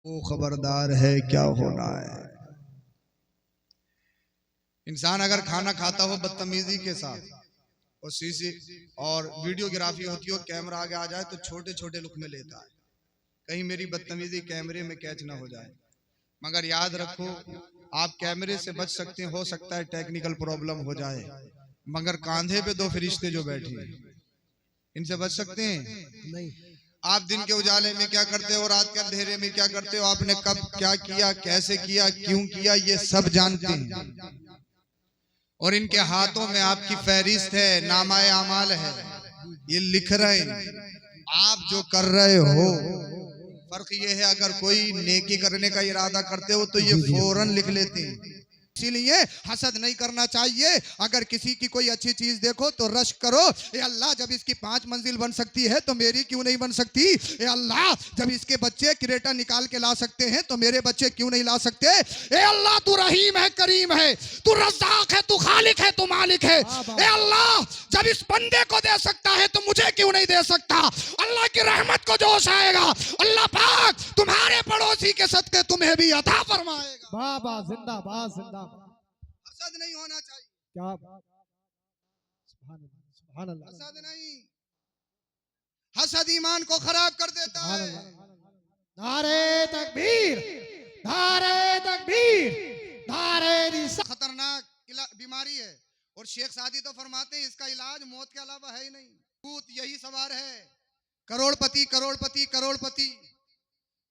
वो खबरदार है क्या होना है। इंसान अगर खाना खाता हो बदतमीजी के साथ और सीसी और वीडियोग्राफी होती हो, कैमरा आगे आ जाए तो छोटे छोटे लुकमे लेता है, कहीं मेरी बदतमीजी कैमरे में कैच ना हो जाए। मगर याद रखो, आप कैमरे से बच सकते हैं, हो सकता है टेक्निकल प्रॉब्लम हो जाए, मगर कांधे पे दो फरिश्ते जो बैठे हैं इनसे बच सकते हैं नहीं। आप दिन के उजाले में क्या करते हो, रात के अंधेरे में क्या करते हो, आपने कब क्या किया, कैसे किया, क्यों किया, ये सब जानते हैं। और इनके हाथों में आपकी फहरिस्त है, नामाए अमाल है, ये लिख रहे हैं आप जो कर रहे हो। फर्क ये है, अगर कोई नेकी करने का इरादा करते हो तो ये फौरन लिख लेते हैं। इसीलिए हसद नहीं करना चाहिए। अगर किसी की कोई अच्छी चीज देखो तो रश करो, ए अल्लाह जब इसकी 5 मंजिल बन सकती है तो मेरी क्यों नहीं बन सकती। ए अल्लाह जब इसके बच्चे क्रेटा निकाल के ला सकते हैं तो मेरे बच्चे क्यों नहीं ला सकते। ए अल्लाह तू रहीम है, करीम है, तू रज़्ज़ाक है, तू खालिक है, तू मालिक है। ए अल्लाह जब इस बंदे को दे सकता है तो मुझे क्यों नहीं दे सकता। अल्लाह की रहमत को जोश आएगा, अल्लाह पाक तुम्हारे पड़ोसी के सदके तुम्हें भी अता फरमाएगा। बाबा जिंदाबाद जिंदाबाद। हसद नहीं होना चाहिए। क्या सुभान अल्लाह। हसद नहीं, हसद ईमान को खराब कर देता है। नारे तकबीर, नारे तकबीर, नारे रिसालत। खतरनाक बीमारी है और शेख सादी तो फरमाते हैं इसका इलाज मौत के अलावा है ही नहीं। भूत यही सवार है, करोड़पति करोड़पति करोड़पति।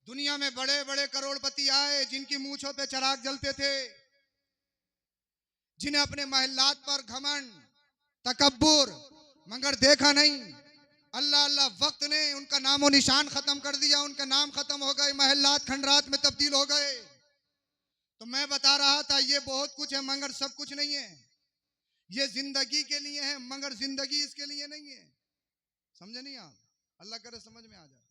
दुनिया में बड़े बड़े करोड़पति आए जिनकी मूंछों पे चिराग जलते थे, जिन्हें अपने महल्लात पर घमंड तकब्बुर, मगर देखा नहीं अल्लाह अल्लाह वक्त ने उनका नामो निशान खत्म कर दिया, उनका नाम खत्म हो गए, महल्लात खंडरात में तब्दील हो गए। तो मैं बता रहा था ये बहुत कुछ है मगर सब कुछ नहीं है। ये जिंदगी के लिए है मगर जिंदगी इसके लिए नहीं है। समझे नहीं आप? अल्लाह करे समझ में आ जाए।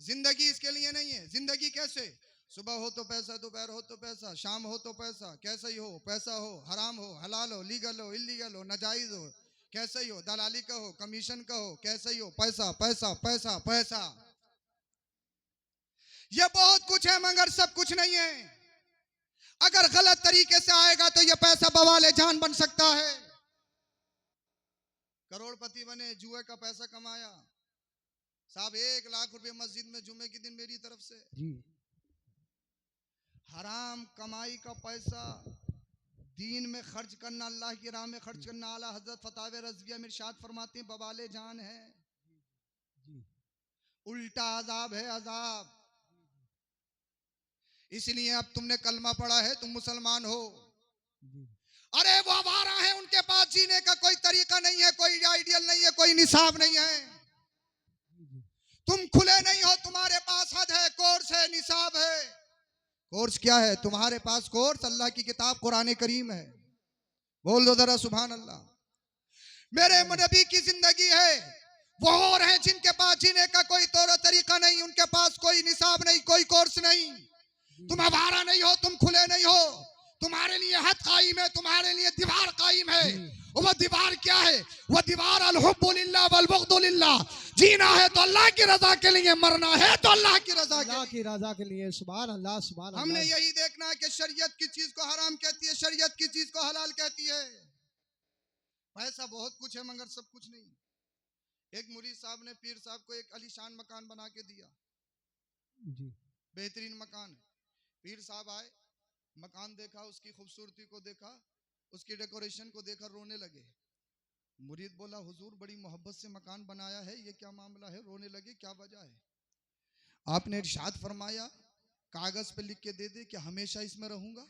जिंदगी इसके लिए नहीं है। जिंदगी कैसे, सुबह हो तो पैसा, दोपहर हो तो पैसा, शाम हो तो पैसा, कैसे ही हो, पैसा हो, हराम हो, हलाल हो, लीगल हो, इलीगल हो, नाजायज हो, कैसे ही हो, दलाली का हो, कमीशन का हो, कैसे ही हो, पैसा पैसा पैसा पैसा। ये बहुत कुछ है मगर सब कुछ नहीं है। अगर गलत तरीके से आएगा तो ये पैसा बवाले जान बन सकता है। करोड़पति बने, जुए का पैसा कमाया, साहब 1 लाख रुपए मस्जिद में जुमे के दिन मेरी तरफ से जी। हराम कमाई का पैसा दीन में खर्च करना, अल्लाह की राह में खर्च करना, आला हजरत फतावे रज़विया में इरशाद फरमाते हैं बवाले जान है जी। उल्टा अजाब है, अजाब। इसलिए अब तुमने कलमा पढ़ा है, तुम मुसलमान हो। अरे वो आवारा है, उनके पास जीने का कोई तरीका नहीं है, कोई आइडियल नहीं है, कोई निसाब नहीं है। तुम खुले नहीं हो, तुम्हारे पास हद है, कोर्स है, निसाब है। कोर्स क्या है तुम्हारे पास? कोर्स अल्लाह की किताब कुरान करीम है। बोल दो जरा सुभान अल्लाह। मेरे नबी की जिंदगी है। वो और हैं जिनके पास जीने का कोई तौर तरीका नहीं, उनके पास कोई निसाब नहीं, कोई कोर्स नहीं। तुम आवारा नहीं हो, तुम खुले नहीं हो, तुम्हारे लिए हद कायम है, तुम्हारे लिए दीवार कायम है। वो दीवार क्या है? वो दीवार अल-हुब्बु लिल्लाह वल बुग़्दु लिल्लाह। जीना है तो अल्लाह की रजा के लिए, मरना है तो अल्लाह की रजा के लिए। सुभान अल्लाह सुभान अल्लाह। हमने यही देखना है कि शरीयत की चीज को हराम कहती है, शरीयत की चीज को हलाल कहती है। पैसा बहुत कुछ है मगर सब कुछ नहीं। एक मुरीद साहब ने पीर साहब को एक आलीशान मकान बना के दिया जी, बेहतरीन मकान। पीर साहब आए, मकान देखा, उसकी खूबसूरती को देखा, उसकी डेकोरेशन को देखा, रोने लगे। मुरीद बोला हुजूर बड़ी मोहब्बत से मकान बनाया है, ये क्या मामला है, रोने लगे, क्या वजह है? आपने इरशाद फरमाया कागज पे लिख के दे दे कि हमेशा इसमें रहूंगा।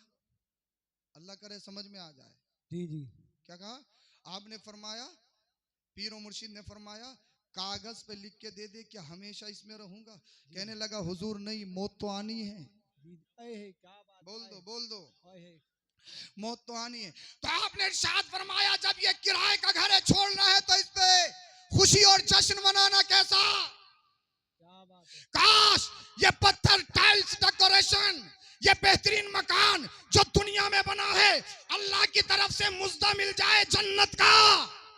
अल्लाह करे समझ में आ जाए जी जी। क्या कहा आपने? फरमाया, पीर और मुर्शिद ने फरमाया कागज पे लिख के दे दे कि हमेशा इसमें रहूंगा। कहने लगा हुजूर नहीं, मौत तो आनी है। क्या बात, बोल दो मौत तो आनी है। तो आपने इरशाद फरमाया जब ये किराए का घर है, छोड़ना है तो इस पे खुशी और जश्न मनाना कैसा। क्या बात है। काश ये पत्थर टाइल्स डेकोरेशन, ये बेहतरीन मकान जो दुनिया में बना है, अल्लाह की तरफ से मुज्जा मिल जाए जन्नत का।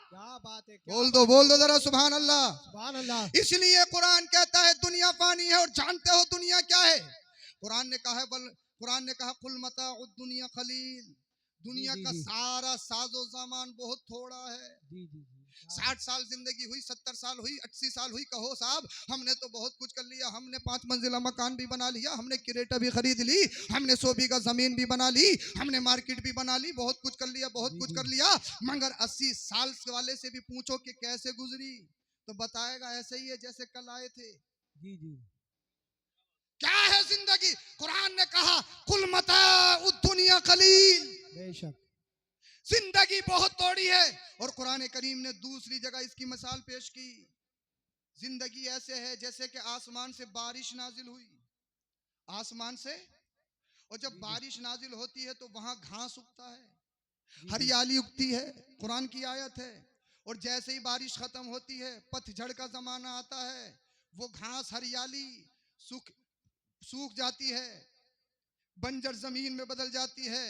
क्या बात है। बोल दो जरा सुभान अल्लाह सुभान अल्लाह। इसलिए कुरान कहता है दुनिया फानी है, और जानते हो दुनिया क्या है? कुरान ने कहा है कुरान ने कहा कुल मता दुनिया खलील, दुनिया जी, का जी। सारा साजो सामान बहुत थोड़ा है। जी जी जी 60 साल जिंदगी हुई, 70 साल हुई, 80 साल हुई, कहो साहब हमने तो बहुत कुछ कर लिया, हमने 5 मंजिला मकान भी बना लिया, हमने क्रेटा भी खरीद ली, हमने 100 बीघा जमीन भी बना ली, हमने मार्केट भी बना ली, बहुत कुछ कर लिया, बहुत जी, कुछ जी। कर लिया। मगर 80 साल वाले से भी पूछो कि कैसे गुजरी तो बताएगा ऐसे ही है जैसे कल आए थे। जी जी क्या है जिंदगी? कुरान ने कहा कुल मता दुनिया कलील, बेशक। जिंदगी बहुत थोड़ी है। और कुरान करीम ने दूसरी जगह इसकी मिसाल पेश की, जिंदगी ऐसे है जैसे कि आसमान से बारिश नाजिल हुई, आसमान से, और जब जी, जी। बारिश नाजिल होती है तो वहां घास उगता है, जी, जी। हरियाली उगती है, कुरान की आयत है। और जैसे ही बारिश खत्म होती है, पतझड़ का जमाना आता है, वो घास हरियाली सूख सूख जाती है, बंजर जमीन में बदल जाती है।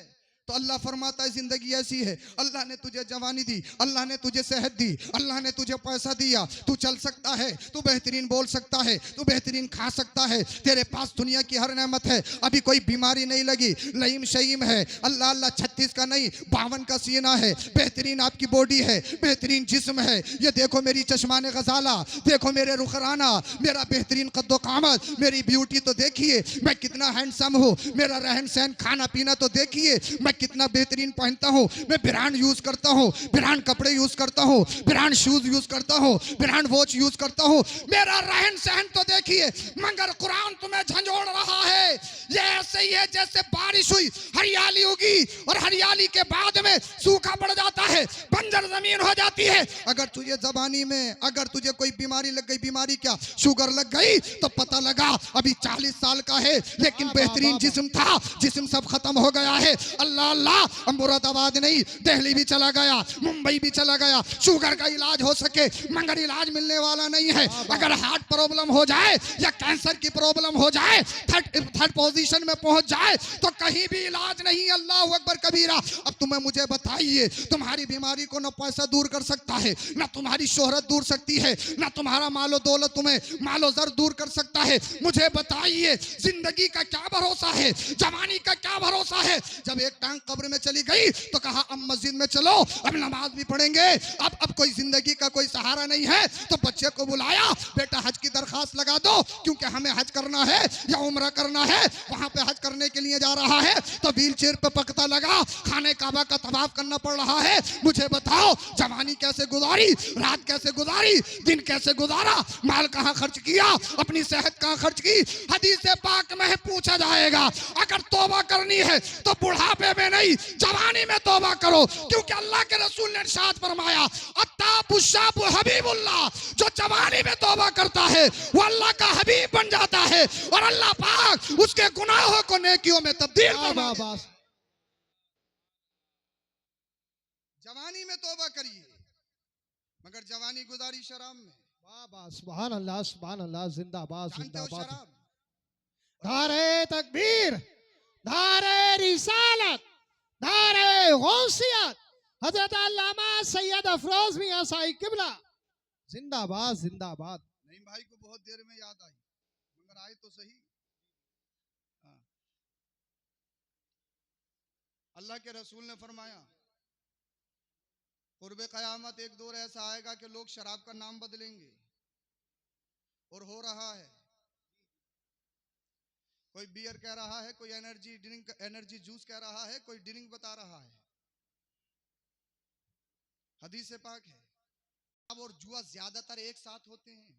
तो अल्लाह फरमाता है जिंदगी ऐसी है, अल्लाह ने तुझे जवानी दी, अल्लाह ने तुझे सेहत दी, अल्लाह ने तुझे पैसा दिया, तू चल सकता है, तू बेहतरीन बोल सकता है, तू बेहतरीन खा सकता है, तेरे पास दुनिया की हर नेमत है, अभी कोई बीमारी नहीं लगी, लईम शईम है, अल्लाह अल्लाह 36 का नहीं 52 का सीना है, बेहतरीन आपकी बॉडी है, बेहतरीन जिस्म है, ये देखो मेरी चश्माने गजाला, देखो मेरे रुखराना, मेरा बेहतरीन कद्दो कामत, मेरी ब्यूटी तो देखिए, मैं कितना हैंडसम हूँ, मेरा रहन सहन खाना पीना तो देखिए, मैं कितना बेहतरीन पहनता हूँ, मैं ब्रांड यूज करता हूँ, ब्रांड कपड़े यूज करता हूँ, ब्रांड शूज यूज करता हूँ, ब्रांड वॉच यूज करता हूँ, मेरा रहन सहन तो देखिए। मगर कुरान तुम्हें झंझोड़ रहा है, ये ऐसे ही है जैसे बारिश हुई, हरियाली होगी और हरियाली के बाद में सूखा पड़ जाता है, बंजर जमीन हो जाती है। अगर तुझे जबानी में अगर तुझे कोई बीमारी लग गई, बीमारी क्या, शुगर लग गई, तो पता लगा अभी 40 साल का है लेकिन वाह, बेहतरीन वाह, जिस्म था, जिस्म सब खत्म हो गया है। अल्लाह अल्लाह, मुरादाबाद नहीं दिल्ली भी चला गया, मुंबई भी चला गया, शुगर का इलाज हो सके मगर इलाज मिलने वाला नहीं है। अगर हार्ट प्रॉब्लम हो जाए या कैंसर की प्रॉब्लम हो जाए, थर्ड पोजीशन में पहुंच जाए तो कहीं भी इलाज नहीं। अल्लाह अकबर कबीरा। अब तुम्हें मुझे बताइए, तुम्हारी बीमारी को ना पैसा दूर कर सकता है, ना तुम्हारी शोहरत दूर सकती है, ना तुम्हारा मालो दौलत तुम्हें मालो जर दूर कर सकता है। मुझे बताइए जिंदगी का क्या भरोसा है, जवानी का क्या भरोसा है। जब एक टांग कब्र में चली गई तो कहा अब मस्जिद में चलो, अब नमाज भी पढ़ेंगे। अब कोई जिंदगी का कोई सहारा नहीं है तो बच्चे को बुलाया, बेटा हज की दरखास्त लगा दो क्योंकि हमें हज करना है या उम्रा करना है, वहां पे हज करने के लिए जा रहा है। तो व्हील चेयर पे पकता लगा, खाने काबा का तवाफ करना पड़ रहा है। मुझे बताओ जवानी कैसे गुजारी, रात कैसे गुजारी, दिन कैसे गुजारा, माल कहां खर्च किया, अपनी सेहत कहां खर्च की। हदीस पाक में पूछा जाएगा अगर तौबा करनी है तो बुढ़ापे में नहीं जवानी में तौबा करो, क्योंकि अल्लाह के रसूल ने इरशाद फरमाया अत्ताबुशाबु हबीबुल्लाह, जो जवानी में तौबा करता है वो अल्लाह का हबीब बन जाता है और अल्लाह पाक उसके गुनाहों को नेकियों में तब्दील फरमा देता है। जवानी में तौबा करिए मगर जवानी गुजारी शराब में। वाह वाह, सुभान अल्लाह, सुभान अल्लाह, जिंदाबाद जानते हो जिंदाबाद। शराब, नारे तकबीर, नारे रिसालत, नारे गौसियत, हजरत अल्लामा सैयद अफरोज मियां साहिब किबला, जिंदाबाद जिंदाबाद। नहीं भाई को बहुत देर में याद आई मगर आए तो सही। हाँ। अल्लाह के रसूल ने फरमाया कुर्बे कयामत एक दौर ऐसा आएगा कि लोग शराब का नाम बदलेंगे और हो रहा है। कोई बियर कह रहा है, कोई एनर्जी ड्रिंक, एनर्जी जूस कह रहा है, कोई ड्रिंक बता रहा है। हदीस से पाक है। अब और जुआ ज्यादातर एक साथ होते हैं,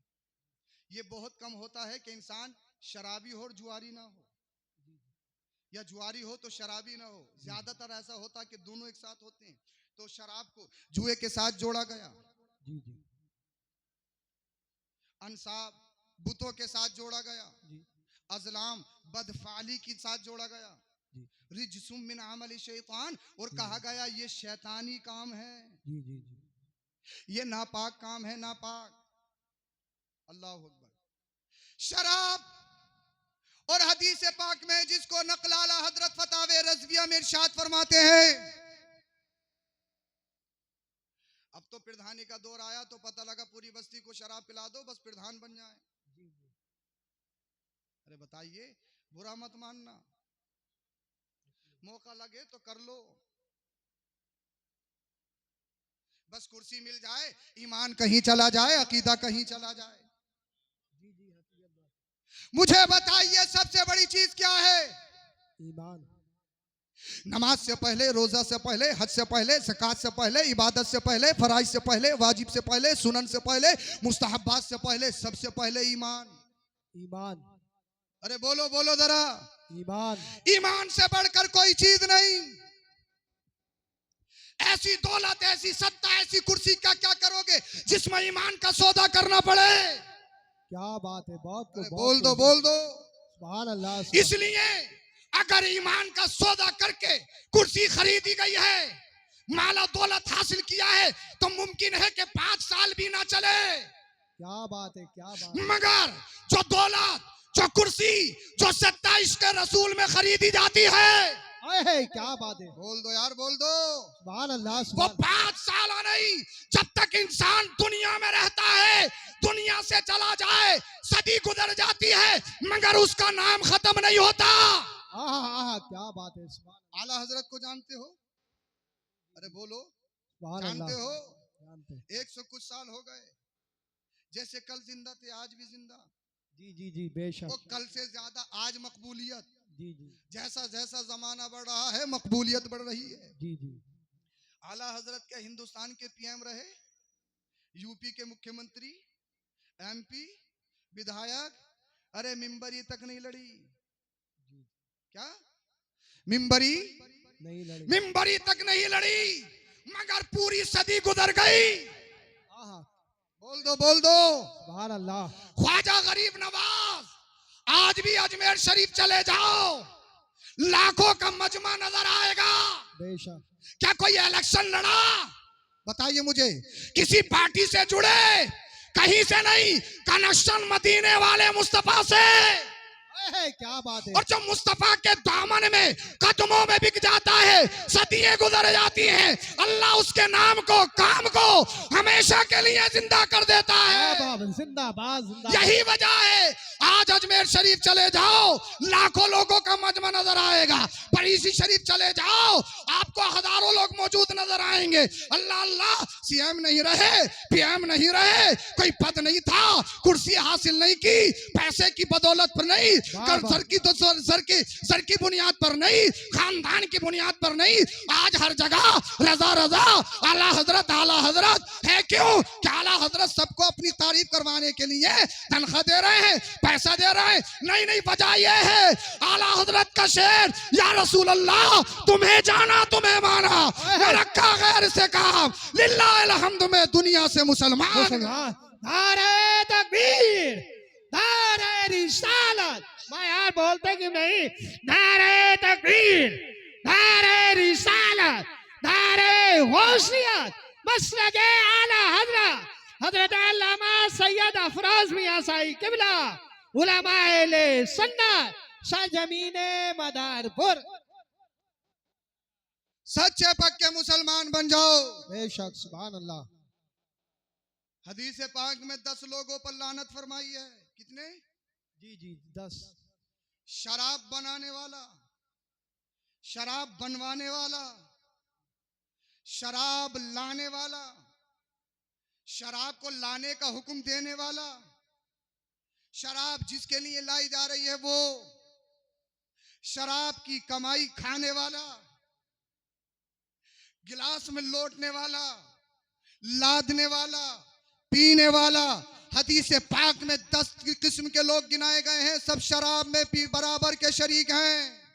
ये बहुत कम होता है कि इंसान शराबी हो और जुआरी ना हो, या जुआरी हो तो शराबी ना हो। ज्यादातर ऐसा होता है कि दोनों एक साथ होते हैं। तो शराब को जुए के साथ जोड़ा गया, जी जी अंसाब बुतों के साथ जोड़ा गया, जी अजलाम बदफाली के साथ जोड़ा गया, जी रिजसुम मिन अमल शैतान, और कहा गया ये शैतानी काम है, जी जी जी। ये नापाक काम है, नापाक। अल्लाह अकबर। शराब और हदीस पाक में जिसको नकलाला हजरत फतावे रज़विया में इरशाद फरमाते हैं, अब तो प्रधानी का दौर आया तो पता लगा पूरी बस्ती को शराब पिला दो बस प्रधान बन जाए। अरे बताइए बुरा मत मानना, मौका लगे तो कर लो, बस कुर्सी मिल जाए, ईमान कहीं चला जाए, अकीदा कहीं चला जाए। मुझे बताइए सबसे बड़ी चीज क्या है? ईमान। नमाज से पहले, रोजा से पहले, हज से पहले, ज़कात से पहले, इबादत से पहले, फराइज से पहले, वाजिब से पहले, सुनन से पहले, मुस्तहब्बात से पहले, सबसे पहले ईमान। ईमान। अरे बोलो बोलो जरा, ईमान। ईमान से बढ़कर कोई चीज नहीं। ऐसी दौलत, ऐसी सत्ता, ऐसी कुर्सी का क्या करोगे जिसमें ईमान का सौदा करना पड़े? क्या बात है, बहुत अरे बहुत बोल दो बोल दो। सुभान अल्लाह। इसलिए अगर ईमान का सौदा करके कुर्सी खरीदी गई है, माला दौलत हासिल किया है, तो मुमकिन है कि 5 साल भी ना चले। क्या बात है, क्या बात है। मगर जो दौलत, जो कुर्सी, जो सत्ता इश्क रसूल में खरीदी जाती है, क्या बात है, बोल दो यार बोल दो, सुभान अल्लाह। वो 5 साल नहीं, जब तक इंसान दुनिया में रहता है, दुनिया से चला जाए, सदी गुजर जाती है, मगर उसका नाम खत्म नहीं होता। क्या बात है। आला हजरत को जानते हो? अरे बोलो, सुभान जानते अल्लाह। हो? जानते। 100 कुछ साल हो गए, जैसे कल जिंदा थे आज भी जिंदा। जी जी जी, बेशक। वो कल से ज्यादा आज मकबूलियत। जी जी जैसा जैसा जमाना बढ़ रहा है, मकबूलियत बढ़ रही है। जी जी। आला हजरत के हिंदुस्तान के पीएम रहे, यूपी के मुख्यमंत्री, एमपी, विधायक, अरे मिंबरी तक नहीं लड़ी। क्या मिंबरी? नहीं लड़ी। मिंबरी तक नहीं लड़ी, मगर पूरी सदी गुजर गई। बोल दो बोल दो, सुभान अल्लाह। ख्वाजा गरीब नवाज, आज भी अजमेर शरीफ चले जाओ, लाखों का मजमा नजर आएगा। बेशक। क्या कोई इलेक्शन लड़ा? बताइए मुझे, किसी पार्टी से जुड़े? कहीं से नहीं, कनेक्शन मदीने वाले मुस्तफा से। क्या बात है। और जो मुस्तफा के दामन में, कदमों में बिक जाता है, सदियां गुजर जाती हैं, अल्लाह उसके नाम को, काम को हमेशा के लिए जिंदा कर देता है। जिंदाबाद जिंदाबाद। यही वजह है आज अजमेर शरीफ चले जाओ, लाखों लोगों का मजमा नजर आएगा। परीसी शरीफ चले जाओ, आपको हजारों लोग मौजूद नजर आएंगे। अल्लाह अल्लाह, सीएम नहीं रहे, पीएम नहीं रहे, कोई पद नहीं था, कुर्सी हासिल नहीं की, पैसे की बदौलत पर नहीं, सर की बुनियाद पर नहीं, खानदान की बुनियाद पर नहीं, आज हर जगह रजा रजा, आला हजरत है। क्यों? क्या आला हजरत सबको अपनी तारीफ करवाने के लिए तनख्वाह दे रहे हैं, पैसा दे रहे हैं? नहीं नहीं, वजह यह है आला हजरत का शेर, या रसूल अल्लाह, तुम्हें जाना तुम्हें माना, रखा गैर से काम, लिल्लाह अलहम्द में दुनिया से मुसलमान। नारे तकबीर, नारे रिसालत। मैं यार बोलते कि नहीं, नारे तकबीर, नारे रिसालत, नारे गौसियत, मसलके आला हजरत हजरत अल्लामा सैयद अफरोज मियां साई किबला, उलमाए सुन्नत, सरजमीने मदारपुर। सच्चे पक्के मुसलमान बन जाओ। बेशक, सुभान अल्लाह। हदीस पाक में 10 लोगों पर लानत फरमाई है। कितने? जी जी, 10। शराब बनाने वाला, शराब बनवाने वाला, शराब लाने वाला, शराब को लाने का हुक्म देने वाला, शराब जिसके लिए लाई जा रही है वो, शराब की कमाई खाने वाला, गिलास में लौटने वाला, लादने वाला, पीने वाला। हदीस पाक में 10 किस्म के लोग गिनाए गए हैं, सब शराब में पी बराबर के शरीक हैं।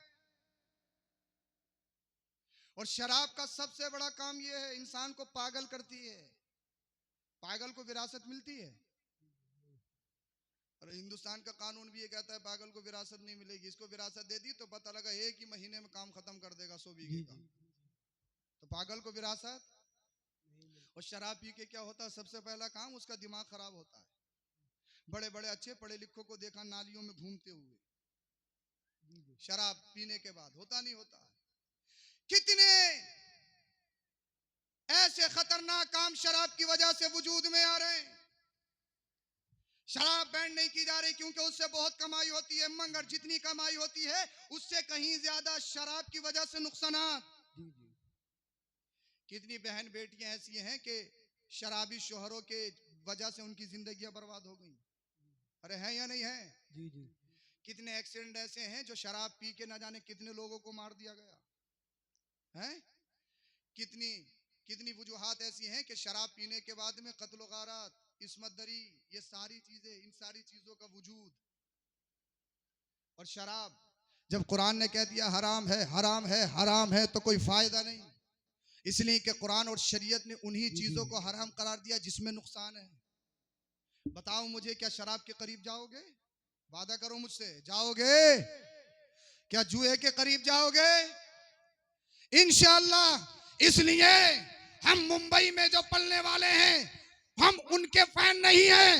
और शराब का सबसे बड़ा काम यह है, इंसान को पागल करती है। पागल को विरासत मिलती है, और हिंदुस्तान का कानून भी ये कहता है पागल को विरासत नहीं मिलेगी। इसको विरासत दे दी तो पता लगा 1 ही महीने में काम खत्म कर देगा 100 बीघे का। तो पागल को विरासत। और शराब पी के क्या होता है? सबसे पहला काम उसका दिमाग खराब होता है। बड़े बड़े अच्छे पढ़े लिखों को देखा नालियों में घूमते हुए, शराब पीने के बाद। होता नहीं होता? कितने ऐसे खतरनाक काम शराब की वजह से वजूद में आ रहे हैं। शराब बैन नहीं की जा रही क्योंकि उससे बहुत कमाई होती है, मगर जितनी कमाई होती है उससे कहीं ज्यादा शराब की वजह से नुकसानात। जी जी कितनी बहन बेटियां ऐसी हैं कि शराबी शोहरों के वजह से उनकी जिंदगियां बर्बाद हो गई। अरे है या नहीं है? जी जी कितने एक्सीडेंट ऐसे हैं जो शराब पी के ना जाने कितने लोगों को मार दिया गया है। कितनी कितनी वजूहात ऐसी हैं कि शराब पीने के बाद में कत्ल गारत, इस्मत दरी, ये सारी चीजें, इन सारी चीजों का वजूद। और शराब जब कुरान ने कह दिया हराम है हराम है हराम है तो कोई फायदा नहीं, इसलिए कि कुरान और शरीयत ने उन्हीं जी, चीजों जी। को हराम करार दिया जिसमें नुकसान है। बताओ मुझे, क्या शराब के करीब जाओगे? वादा करो मुझसे, जाओगे? क्या जुए के करीब जाओगे? इंशाअल्लाह। इसलिए हम मुंबई में जो पलने वाले हैं, हम उनके फैन नहीं हैं,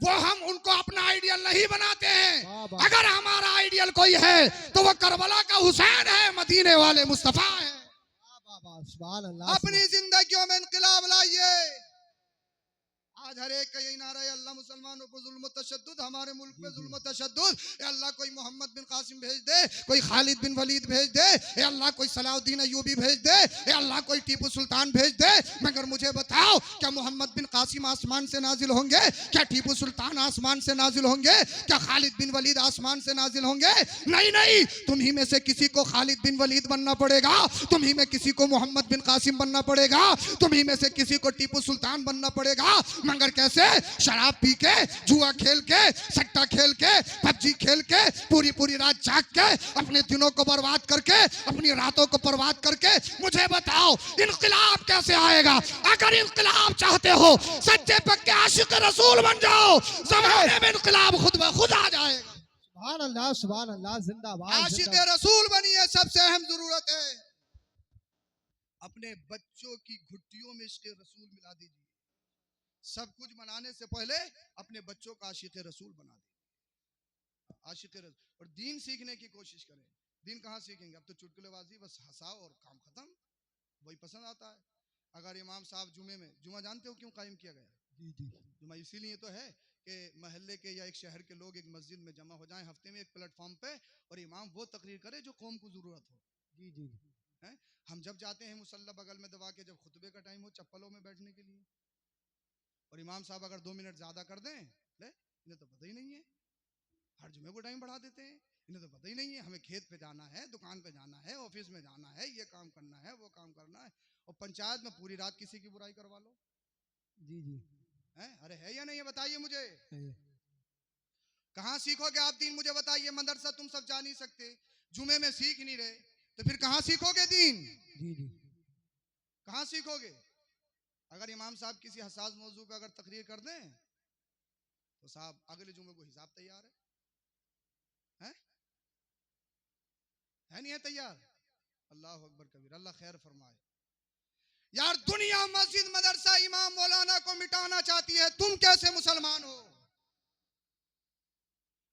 वो हम उनको अपना आइडियल नहीं बनाते हैं। वाह, वाह। अगर हमारा आइडियल कोई है तो वो करबला का हुसैन है, मदीने वाले मुस्तफा है। वाह, वाह, सुभान अल्लाह, अपनी जिंदगियों में इनकलाब लाइए। आज हर एक का यही नारा है, अल्लाह मुसलमानों पर जुल्म तशद्दुद, हमारे मुल्क पे जुल्म तशद्दुद। ए अल्लाह कोई मोहम्मद बिन कासिम भेज दे, कोई खालिद बिन वलीद भेज दे, ए अल्लाह कोई सलाउद्दीन अय्यूबी भेज दे, ए अल्लाह कोई टीपू सुल्तान भेज दे। मगर मुझे बताओ, क्या मोहम्मद बिन कासिम आसमान से नाजिल होंगे? क्या टीपू सुल्तान आसमान से नाजिल होंगे? क्या खालिद बिन वलीद आसमान से नाजिल होंगे? नहीं नहीं, तुम्ही में से किसी को खालिद बिन वलीद बनना पड़ेगा, तुम्ही में किसी को मोहम्मद बिन कासिम बनना पड़ेगा, तुम्ही में से किसी को टीपू सुल्तान बनना पड़ेगा। मगर कैसे? शराब पी के, जुआ खेल के, सट्टा खेल के, पबजी खेल के, पूरी पूरी रात जाग के, अपने दिनों को बर्बाद करके, अपनी रातों को बर्बाद करके मुझे बताओ इनकलाब कैसे आएगा? अगर इनकलाब चाहते हो, सच्चे पक्के आशिक रसूल बन जाओ, जमाने में इनकलाब खुद ब खुद आ जाएगा। सुभान अल्लाह, जिंदाबाद, आशिक जिंदाबाद। रसूल बनिए, सबसे अहम जरूरत है। अपने बच्चों की घुट्टियों में इसके रसूल मिला दीजिए। सब कुछ बनाने से पहले अपने बच्चों का आशिक रसूल बना दीजिए। आशिक रसूल। और दीन सीखने की कोशिश करें। दीन कहाँ सीखेंगे? अब तो चुटकुलेबाजी, बस हंसाओ और काम खत्म, वही पसंद आता है। अगर इमाम साहब जुमे में, जुमा जानते हो क्यों कायम किया गया? जी जी जुमा इसीलिए तो है कि महल्ले के या एक शहर के लोग एक मस्जिद में जमा हो जाएं हफ्ते में एक प्लेटफॉर्म पे, और इमाम वो तकरीर करे जो कौम को जरूरत हो। जी जी है? हम जब जाते हैं मुसल्ला बगल में दबा के, जब खुतबे का टाइम हो चप्पलों में बैठने के लिए, और इमाम साहब अगर 2 मिनट ज्यादा कर दें, ले इन्हें तो पता ही नहीं है, हर जुमे को टाइम बढ़ा देते हैं, इन्हें तो पता ही नहीं है हमें खेत पे जाना है, दुकान पे जाना है, ऑफिस में जाना है, ये काम करना है, वो काम करना है। और पंचायत में पूरी रात किसी की बुराई करवा लो। जी जी है? अरे है या नहीं है? बताइए मुझे, है। कहाँ सीखोगे आप दीन? मुझे बताइए। मदरसा तुम सब जा नहीं सकते, जुमे में सीख नहीं रहे, तो फिर कहाँ सीखोगे दीन? जी जी कहाँ सीखोगे? अगर इमाम साहब किसी हसास मौजू पे अगर तकरीर कर दें तो साहब अगले जुमे को हिसाब तैयार है? है नहीं है तैयार? अल्लाह अकबर कबीर, अल्लाह खैर फरमाए। यार दुनिया मस्जिद मदरसा इमाम मौलाना को मिटाना चाहती है, तुम कैसे मुसलमान हो?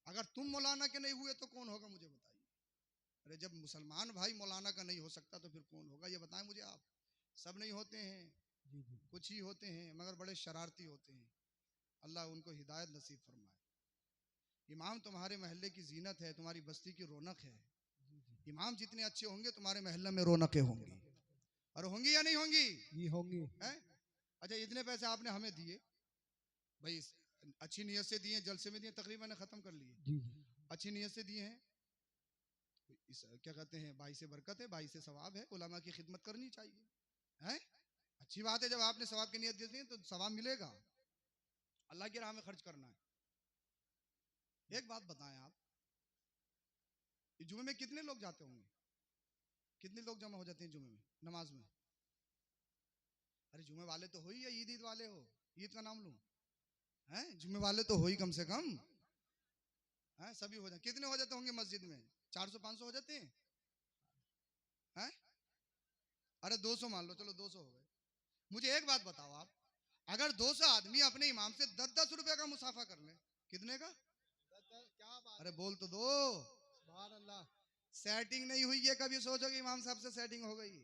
अगर तुम मौलाना के नहीं हुए तो कौन होगा? मुझे बताइए। अरे जब मुसलमान भाई मौलाना का नहीं हो सकता तो फिर कौन होगा? ये बताएं मुझे आप। सब नहीं होते हैं, जी जी कुछ ही होते हैं, मगर बड़े शरारती होते हैं। अल्लाह उनको हिदायत नसीब फरमाए। इमाम तुम्हारे महल्ले की जीनत है, तुम्हारी बस्ती की रौनक है। इमाम जितने अच्छे होंगे तुम्हारे महल्ले में रौनकें होंगी। और होंगी या नहीं होंगी? जी होंगे। है? अच्छा, इतने पैसे आपने हमें दिए भाई, अच्छी नीयत से दिए, जलसे में दिए, तकरीबन खत्म कर लिए, जी जी अच्छी नीयत से दिए हैं। इस क्या कहते हैं, भाई से बरकत है, भाई से सवाब है, उलमा की खिदमत करनी चाहिए। है? अच्छी बात है, जब आपने सवाब की नीयत दी तो सवाब मिलेगा। अल्लाह की राह में खर्च करना है। एक बात बताएं आप, जुमे में कितने लोग जाते होंगे? कितने लोग जमा हो जाते हैं जुमे में नमाज में? अरे जुमे वाले तो हो ही, या ईद वाले हो? ईद का नाम लूं? हैं? जुमे वाले तो हो ही कम से कम। हैं? सभी हो जाते। कितने हो जाते होंगे मस्जिद में? 400-500 हो जाते हैं? हैं? अरे 200 मान लो, चलो 200 हो गए। मुझे एक बात बताओ आप, अगर 200 आदमी अपने इमाम से 10-10 रुपए का मुसाफा कर ले, कितने का? क्या बात? अरे बोल तो दो। सुभान अल्लाह। सेटिंग नहीं हुई है, कभी सोचो कि इमाम साहब से सेटिंग हो गई,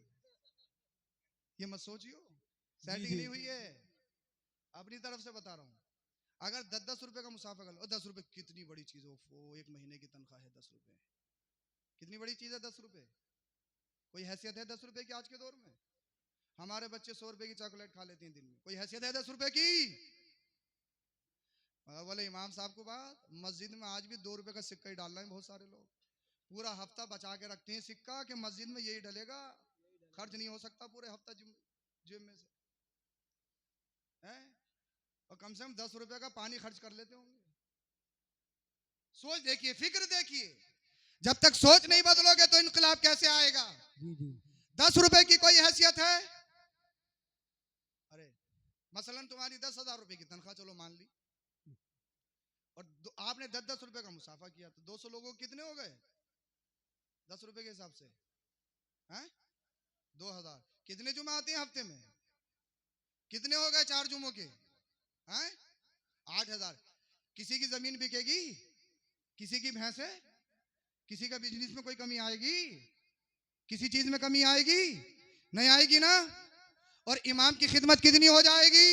ये मत सोचियो। जी सेटिंग जी नहीं हुई है, अपनी तरफ से बता रहा हूं। अगर 10-10 रुपए का मुसाफा कर लो, 10 रुपए कितनी बड़ी चीज हो, वो 1 महीने की तनख्वाह है 10 रुपए, कितनी बड़ी चीज है 10 रुपए, कोई हैसियत है 10 रुपए की आज के दौर में? हमारे बच्चे 100 रुपए की चॉकलेट खा लेते हैं दिन में, कोई हैसियत है 10 रुपए की? बोले इमाम साहब को बात, मस्जिद में आज भी 2 रुपए का सिक्का ही डाल रहे हैं बहुत सारे लोग, पूरा हफ्ता बचा के रखते हैं सिक्का कि मस्जिद में यही डलेगा, खर्च नहीं हो सकता पूरे हफ्ता जेब में से है, और कम से कम 10 रुपए का पानी खर्च कर लेते होंगे। सोच देखिए, फिक्र देखिए, जब तक सोच नहीं बदलोगे तो इनकलाब कैसे आएगा? जी जी 10 रुपए की कोई हैसियत है? अरे मसलन तुम्हारी 10,000 रुपए की तनख्वाह चलो मान ली, और आपने 10-10 रुपए का मुसाफा किया, तो 200 लोगों कितने हो गए 10 रुपए के हिसाब से? हैं 2,000। कितने जुमा आते हैं हफ्ते में? कितने हो गए 4 जुमों के? हैं 8,000। किसी की जमीन बिकेगी? किसी की भैंसे? किसी का बिजनेस में कोई कमी आएगी? किसी चीज में कमी आएगी? नहीं आएगी ना। और इमाम की खिदमत कितनी हो जाएगी?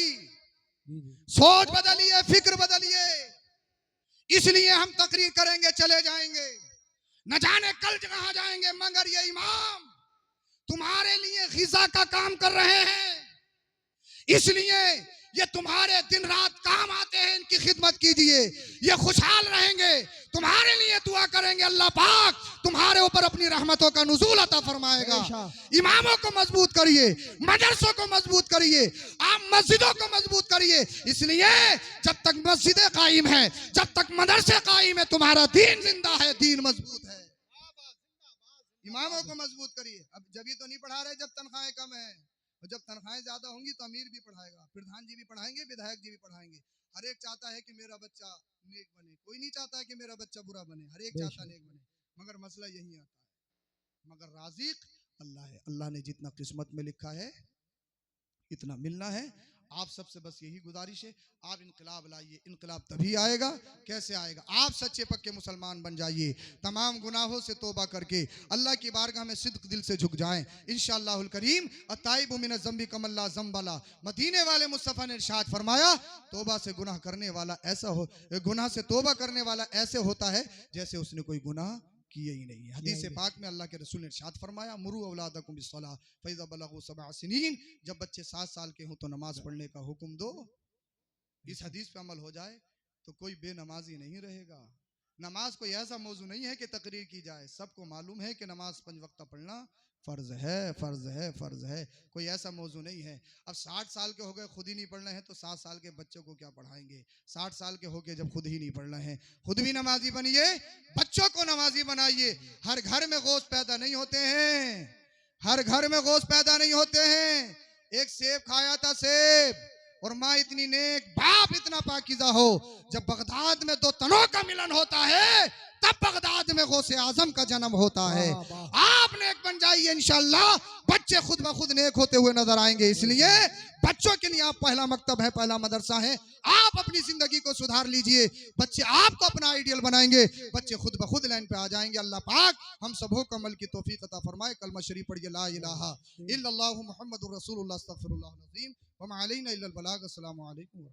जी जी सोच बदलिए, फिक्र बदलिए। इसलिए हम तकरीर करेंगे, चले जाएंगे, न जाने कल कहां जाएंगे, मगर ये इमाम तुम्हारे लिए गिज़ा का काम कर रहे हैं, इसलिए ये तुम्हारे दिन रात काम आते हैं, इनकी खिदमत कीजिए, ये खुशहाल रहेंगे, तुम्हारे लिए दुआ करेंगे, अल्लाह पाक तुम्हारे ऊपर अपनी रहमतों का नुज़ूल अता फरमाएगा। इमामों को मजबूत करिए, मदरसों को मजबूत करिए, आप मस्जिदों को मजबूत करिए, इसलिए जब तक मस्जिदें कायम हैं, जब तक मदरसे कायम है, तुम्हारा दीन जिंदा है, दीन मजबूत है। इमामों को मजबूत करिए। अब जब ही तो नहीं पढ़ा रहे जब तनख्वाहें कम है, और जब तनख्वाहें ज्यादा होंगी तो अमीर भी पढ़ाएगा, प्रधान जी भी पढ़ाएंगे, विधायक जी भी पढ़ाएंगे। हर एक चाहता है कि मेरा बच्चा नेक बने, कोई नहीं चाहता है कि मेरा बच्चा बुरा बने, हर एक चाहता नेक बने, मगर मसला यही आता है। मगर राज़िक अल्लाह है, अल्लाह ने जितना किस्मत में लिखा है इतना मिलना है। आप सबसे बस यही गुजारिश है, आप इनकलाब लाइए। इनकलाब तभी आएगा, कैसे आएगा? आप सच्चे पक्के मुसलमान बन जाइए, तमाम गुनाहों से तौबा करके अल्लाह की बारगाह में सिद्क दिल से झुक जाएं। इंशाअल्लाहुल करीम अताइबु मिन ज़ंबि कमल्ला ज़ंबला, मदीने वाले मुस्तफ़ा ने इरशाद फरमाया, तौबा से गुनाह करने वाला ऐसा हो, गुनाह से तौबा करने वाला ऐसे होता है जैसे उसने कोई गुनाह किए ही नहीं है। हदीस पाक में अल्लाह के रसूल ने इरशाद फरमाया, मुरू औलादकुम बिस्सलाह फइज़ा बलगू 7 सिनीन, जब बच्चे 7 साल के हों तो नमाज पढ़ने का हुक्म दो। इस हदीस पे अमल हो जाए तो कोई बेनमाजी नहीं रहेगा। नमाज कोई ऐसा मौजू नहीं है कि तकरीर की जाए, सबको मालूम है कि नमाज 5 वक्त पढ़ना फर्ज है, फर्ज है, फर्ज है, कोई ऐसा मौजू नहीं है। अब 60 साल के हो गए, खुद ही नहीं पढ़ रहे हैं, तो 7 साल के बच्चों को क्या पढ़ाएंगे? 60 साल के हो गए जब खुद ही नहीं पढ़ रहे हैं, खुद भी नमाजी बनिए, बच्चों को नमाजी बनाइए। हर घर में गोश्त पैदा नहीं होते हैं, हर घर में गोश्त पैदा नहीं होते हैं। एक सेब खाया था, सेब, और माँ इतनी नेक, बाप इतना पाकीज़ा हो, जब बगदाद में 2 तनों का मिलन होता है तब बगदाद में गौसे आजम का जन्म होता है। आप नेक बन जाइए, इंशाअल्लाह बच्चे खुद ब खुद नेक होते हुए नजर आएंगे। इसलिए बच्चों के लिए आप पहला मकतब है, पहला मदरसा है। आप अपनी जिंदगी को सुधार लीजिए, बच्चे आपको अपना आइडियल बनाएंगे, बच्चे खुद ब खुद लाइन पे आ जाएंगे। अल्लाह पाक हम सबों को अमल की तौफीक अता फरमाए। कलमा शरीफ पढ़िए, ला इलाहा इल्लल्लाहु मुहम्मदुर रसूलुल्लाह अस्तगफिरुल्लाह अज़ीम व मा अलैना इल्लल बलाग। अस्सलामु अलैकुम।